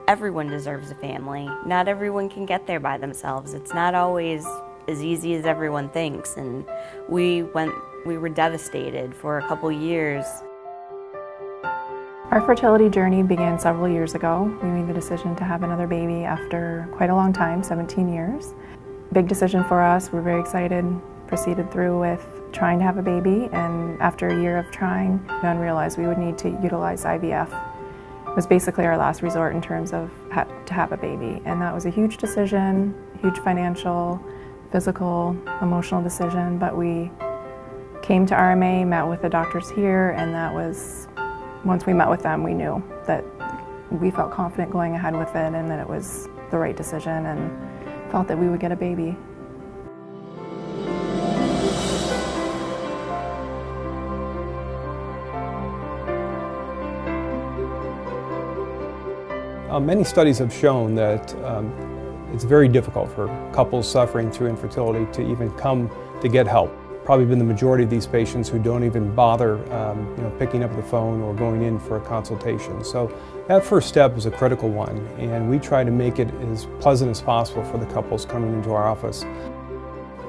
Everyone deserves a family. Not everyone can get there by themselves. It's not always as easy as everyone thinks, and we were devastated for a couple years. Our fertility journey began several years ago. We made the decision to have another baby after quite a long time, 17 years. Big decision for us. We're very excited. Proceeded through with trying to have a baby, and after a year of trying, we realized we would need to utilize IVF. It was basically our last resort in terms of to have a baby, and that was a huge decision, huge financial, physical, emotional decision, but we came to RMA, met with the doctors here, and that was, once we met with them, we knew that we felt confident going ahead with it and that it was the right decision, and felt that we would get a baby. Many studies have shown that it's very difficult for couples suffering through infertility to even come to get help. Probably been the majority of these patients who don't even bother picking up the phone or going in for a consultation. So that first step is a critical one, and we try to make it as pleasant as possible for the couples coming into our office.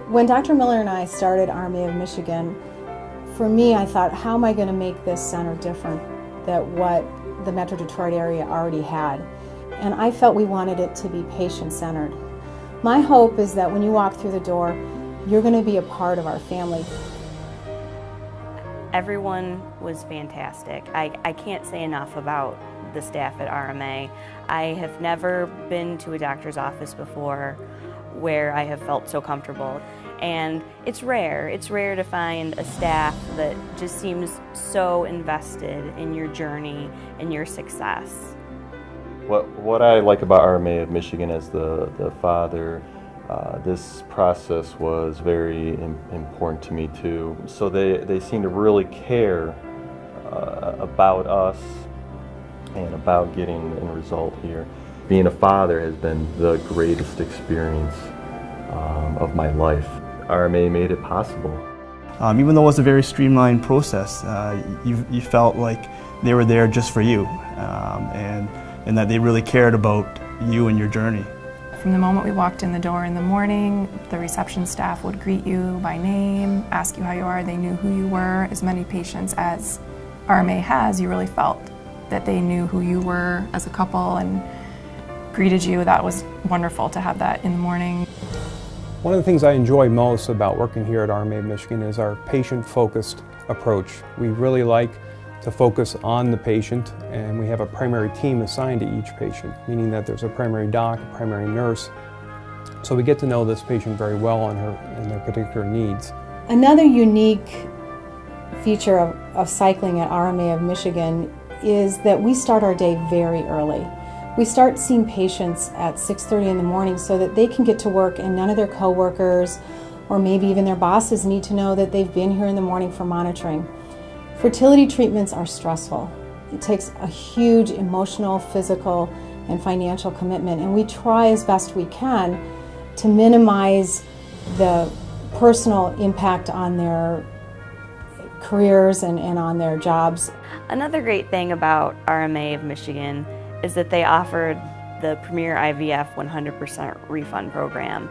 When Dr. Miller and I started RMA of Michigan, for me, I thought, how am I going to make this center different than what the Metro Detroit area already had? And I felt we wanted it to be patient-centered. My hope is that when you walk through the door, you're going to be a part of our family. Everyone was fantastic. I can't say enough about the staff at RMA. I have never been to a doctor's office before where I have felt so comfortable. And it's rare to find a staff that just seems so invested in your journey and your success. What I like about RMA of Michigan as the father, this process was very important to me too. So they seem to really care about us and about getting a result here. Being a father has been the greatest experience of my life. RMA made it possible. Even though it was a very streamlined process, you felt like they were there just for you, and that they really cared about you and your journey. From the moment we walked in the door in the morning, the reception staff would greet you by name, ask you how you are. They knew who you were. As many patients as RMA has, you really felt that they knew who you were as a couple and greeted you. That was wonderful to have that in the morning. One of the things I enjoy most about working here at RMA of Michigan is our patient-focused approach. We really like to focus on the patient, and we have a primary team assigned to each patient, meaning that there's a primary doc, a primary nurse, so we get to know this patient very well and their particular needs. Another unique feature of cycling at RMA of Michigan is that we start our day very early. We start seeing patients at 6:30 in the morning so that they can get to work and none of their coworkers or maybe even their bosses need to know that they've been here in the morning for monitoring. Fertility treatments are stressful. It takes a huge emotional, physical, and financial commitment, and we try as best we can to minimize the personal impact on their careers and on their jobs. Another great thing about RMA of Michigan is that they offered the Premier IVF 100% refund program.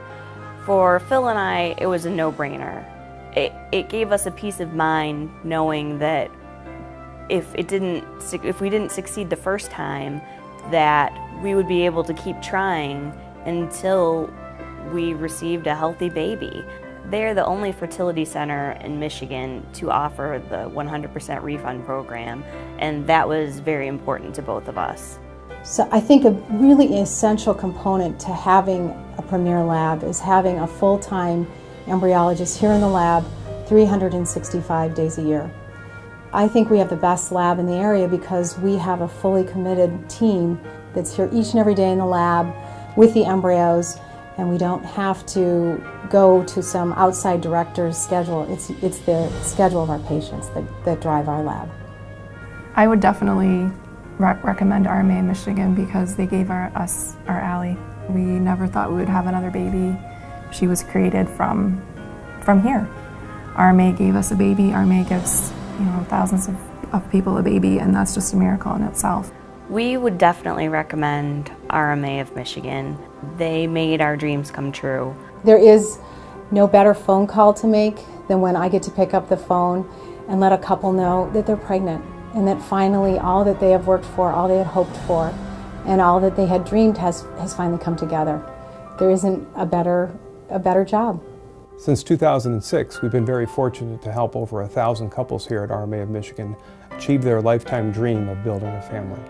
For Phil and I, it was a no-brainer. It gave us a peace of mind knowing that if we didn't succeed the first time, that we would be able to keep trying until we received a healthy baby. They're the only fertility center in Michigan to offer the 100% refund program, and that was very important to both of us. So I think a really essential component to having a Premier lab is having a full-time embryologist here in the lab 365 days a year. I think we have the best lab in the area because we have a fully committed team that's here each and every day in the lab with the embryos, and we don't have to go to some outside director's schedule. It's the schedule of our patients that drive our lab. I would definitely recommend RMA Michigan because they gave us our Allie. We never thought we would have another baby. She was created from here. RMA gave us a baby. RMA gives thousands of people a baby, and that's just a miracle in itself. We would definitely recommend RMA of Michigan. They made our dreams come true. There is no better phone call to make than when I get to pick up the phone and let a couple know that they're pregnant and that finally all that they have worked for, all they had hoped for, and all that they had dreamed has finally come together. There isn't a better job. Since 2006, we've been very fortunate to help over 1,000 couples here at RMA of Michigan achieve their lifetime dream of building a family.